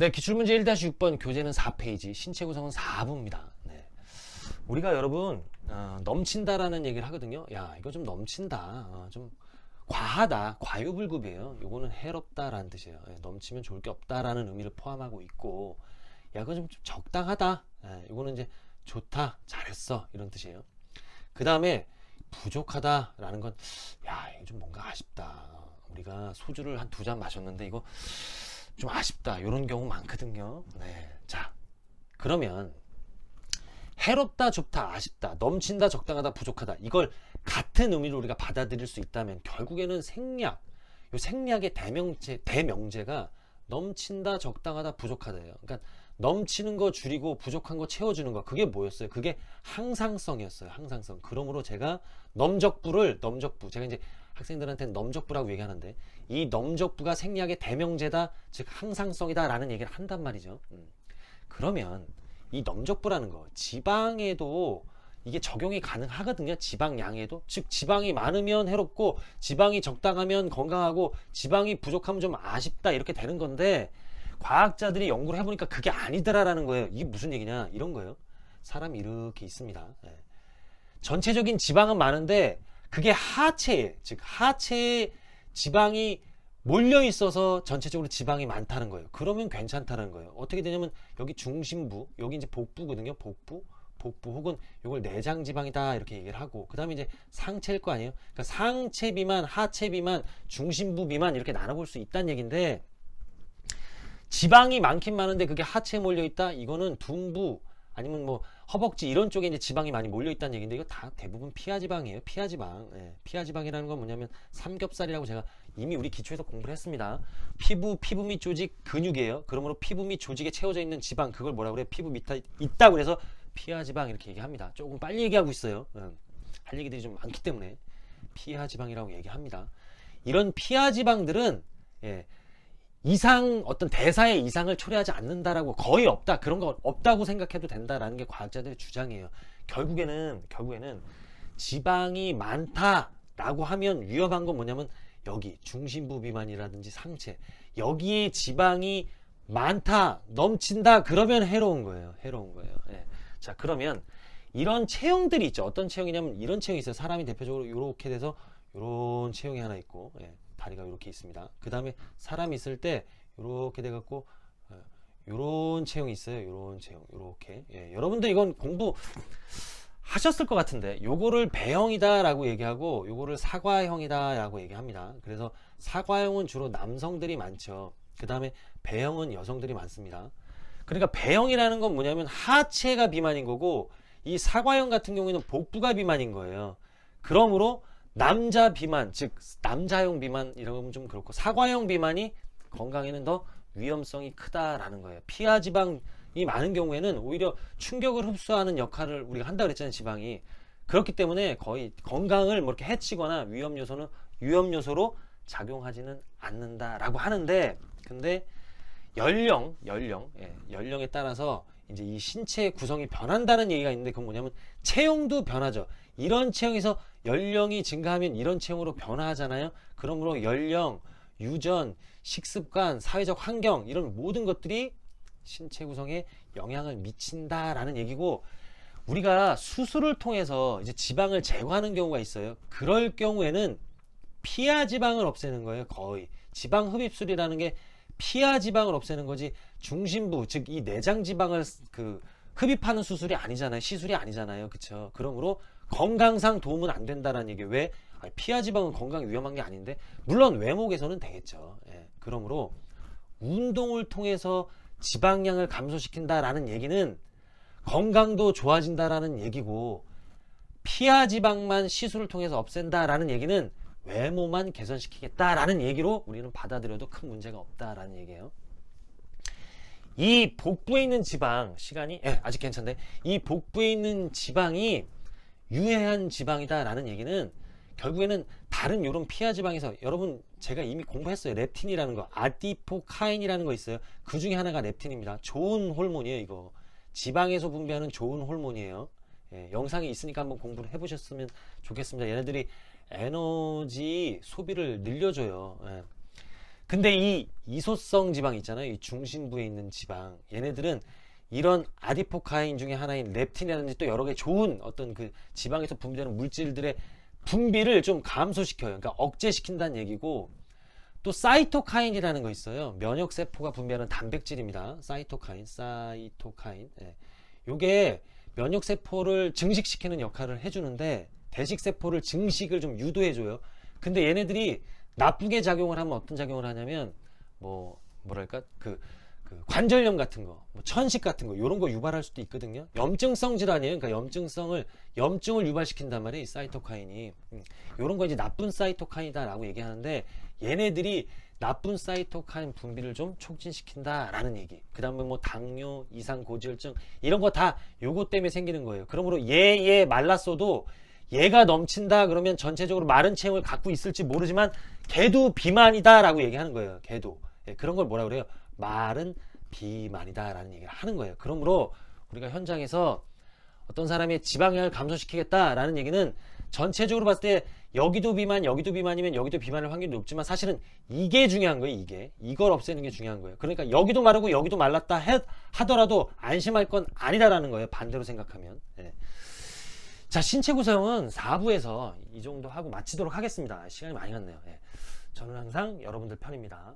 네, 기출문제 1-6번 교재는 4페이지, 신체 구성은 4부입니다. 네. 우리가 여러분 넘친다라는 얘기를 하거든요. 야, 이거 좀 넘친다, 좀 과하다, 과유불급이에요. 요거는 해롭다라는 뜻이에요. 예, 넘치면 좋을 게 없다라는 의미를 포함하고 있고, 야, 이거 좀 적당하다, 예, 요거는 이제 좋다, 잘했어, 이런 뜻이에요. 그 다음에 부족하다라는 건, 야, 이거 좀 뭔가 아쉽다. 우리가 소주를 한 2잔 마셨는데 이거 좀 아쉽다, 이런 경우 많거든요. 네. 자, 그러면 해롭다, 좋다, 아쉽다, 넘친다, 적당하다, 부족하다, 이걸 같은 의미로 우리가 받아들일 수 있다면 결국에는 생략, 요 생략의 대명제가 넘친다, 적당하다, 부족하다예요. 그러니까 넘치는 거 줄이고 부족한 거 채워주는 거, 그게 뭐였어요? 그게 항상성이었어요. 항상성. 그러므로 제가 넘적부, 제가 이제 학생들한테는 넘적부라고 얘기하는데, 이 넘적부가 생략의 대명제다, 즉 항상성이다 라는 얘기를 한단 말이죠. 그러면 이 넘적부라는 거, 지방에도 이게 적용이 가능하거든요. 지방량에도. 즉 지방이 많으면 해롭고, 지방이 적당하면 건강하고, 지방이 부족하면 좀 아쉽다, 이렇게 되는 건데, 과학자들이 연구를 해보니까 그게 아니더라라는 거예요. 이게 무슨 얘기냐, 이런 거예요. 사람이 이렇게 있습니다. 예. 전체적인 지방은 많은데 그게 하체에, 즉 하체에 지방이 몰려 있어서 전체적으로 지방이 많다는 거예요. 그러면 괜찮다는 거예요. 어떻게 되냐면 여기 중심부, 여기 이제 복부거든요. 복부 혹은 이걸 내장 지방이다, 이렇게 얘기를 하고, 그 다음에 이제 상체일 거 아니에요. 그러니까 상체 비만, 하체 비만, 중심부 비만, 이렇게 나눠볼 수 있다는 얘기인데, 지방이 많긴 많은데 그게 하체에 몰려 있다, 이거는 둔부 아니면 뭐 허벅지 이런 쪽에 이제 지방이 많이 몰려 있다는 얘기인데, 이거 다 대부분 피하지방이에요. 피하지방. 예, 피하지방이라는 건 뭐냐면 삼겹살이라고 제가 이미 우리 기초에서 공부를 했습니다. 피부 및 조직, 근육이에요. 그러므로 피부 및 조직에 채워져 있는 지방, 그걸 뭐라 그래요? 피부 밑에 있다고 그래서 피하지방, 이렇게 얘기합니다. 조금 빨리 얘기하고 있어요. 할 얘기들이 좀 많기 때문에 피하지방이라고 얘기합니다. 이런 피하지방들은, 예, 어떤 대사의 이상을 초래하지 않는다라고, 거의 없다, 그런 거 없다고 생각해도 된다라는 게 과학자들의 주장이에요. 결국에는 지방이 많다라고 하면 위험한 건 뭐냐면, 여기 중심부 비만이라든지 상체, 여기에 지방이 많다, 넘친다, 그러면 해로운 거예요. 예. 자, 그러면 이런 체형들이 있죠. 어떤 체형이냐면 이런 체형이 있어요. 사람이 대표적으로 이렇게 돼서 이런 체형이 하나 있고, 예, 다리가 이렇게 있습니다. 그 다음에 사람이 있을 때 이렇게 돼갖고 이런 체형이 있어요. 이런 체형, 이렇게. 예, 여러분들 이건 공부 하셨을 것 같은데, 요거를 배형이다라고 얘기하고 요거를 사과형이다라고 얘기합니다. 그래서 사과형은 주로 남성들이 많죠. 그 다음에 배형은 여성들이 많습니다. 그러니까 배형이라는 건 뭐냐면 하체가 비만인 거고, 이 사과형 같은 경우에는 복부가 비만인 거예요. 그러므로 남자 비만, 즉 남자형 비만, 이런 건 좀 그렇고, 사과형 비만이 건강에는 더 위험성이 크다라는 거예요. 피하지방이 많은 경우에는 오히려 충격을 흡수하는 역할을 우리가 한다 그랬잖아요, 지방이. 그렇기 때문에 거의 건강을 뭐 이렇게 해치거나 위험 요소로 작용하지는 않는다라고 하는데, 근데 연령에 따라서 이제 이 신체 구성이 변한다는 얘기가 있는데, 그건 뭐냐면 체형도 변하죠. 이런 체형에서 연령이 증가하면 이런 체형으로 변화하잖아요. 그러므로 연령, 유전, 식습관, 사회적 환경, 이런 모든 것들이 신체 구성에 영향을 미친다라는 얘기고, 우리가 수술을 통해서 이제 지방을 제거하는 경우가 있어요. 그럴 경우에는 피하지방을 없애는 거예요. 거의 지방 흡입술이라는 게 피하지방을 없애는 거지, 중심부, 즉 이 내장 지방을 흡입하는 수술이 아니잖아요. 시술이 아니잖아요. 그쵸? 그러므로 건강상 도움은 안 된다라는 얘기예요. 왜? 피하지방은 건강에 위험한 게 아닌데, 물론 외모에서는 되겠죠. 예. 그러므로 운동을 통해서 지방량을 감소시킨다라는 얘기는 건강도 좋아진다라는 얘기고, 피하지방만 시술을 통해서 없앤다라는 얘기는 외모만 개선시키겠다라는 얘기로 우리는 받아들여도 큰 문제가 없다라는 얘기예요. 이 복부에 있는 지방, 시간이 아직 괜찮네. 이 복부에 있는 지방이 유해한 지방이다라는 얘기는 결국에는 다른 이런 피하지방에서, 여러분 제가 이미 공부했어요. 렙틴이라는 거, 아디포카인이라는 거 있어요. 그 중에 하나가 렙틴입니다. 좋은 호르몬이에요. 이거 지방에서 분비하는 좋은 호르몬이에요. 예, 영상이 있으니까 한번 공부를 해보셨으면 좋겠습니다. 얘네들이 에너지 소비를 늘려줘요. 예. 근데 이 이소성 지방 있잖아요. 이 중심부에 있는 지방. 얘네들은 이런 아디포카인 중에 하나인 렙틴이라든지 또 여러 개 좋은 어떤 그 지방에서 분비되는 물질들의 분비를 좀 감소시켜요. 그러니까 억제시킨다는 얘기고, 또 사이토카인이라는 거 있어요. 면역세포가 분비하는 단백질입니다. 사이토카인. 예. 요게 면역세포를 증식시키는 역할을 해주는데, 대식세포를 증식을 좀 유도해줘요. 근데 얘네들이 나쁘게 작용을 하면 어떤 작용을 하냐면, 뭐랄까, 그 관절염 같은 거, 천식 같은 거, 이런 거 유발할 수도 있거든요. 염증성 질환이에요. 그러니까 염증을 유발시킨단 말이에요. 이 사이토카인이. 이런 거 이제 나쁜 사이토카인이다라고 얘기하는데, 얘네들이 나쁜 사이토카인 분비를 좀 촉진시킨다라는 얘기. 그 다음에 뭐 당뇨, 이상 고지혈증, 이런 거 다 요거 때문에 생기는 거예요. 그러므로 얘 말랐어도 얘가 넘친다 그러면 전체적으로 마른 체형을 갖고 있을지 모르지만 걔도 비만이다라고 얘기하는 거예요. 걔도. 예, 그런 걸 뭐라 그래요? 마른 비만이다라는 얘기를 하는 거예요. 그러므로 우리가 현장에서 어떤 사람의 지방량을 감소시키겠다라는 얘기는 전체적으로 봤을 때 여기도 비만이면 여기도 비만일 확률이 높지만 사실은 이게 중요한 거예요. 이걸 없애는 게 중요한 거예요. 그러니까 여기도 마르고 여기도 말랐다 하더라도 안심할 건 아니다라는 거예요. 반대로 생각하면. 예. 자, 신체 구성은 4부에서 이 정도 하고 마치도록 하겠습니다. 시간이 많이 갔네요. 예. 저는 항상 여러분들 편입니다.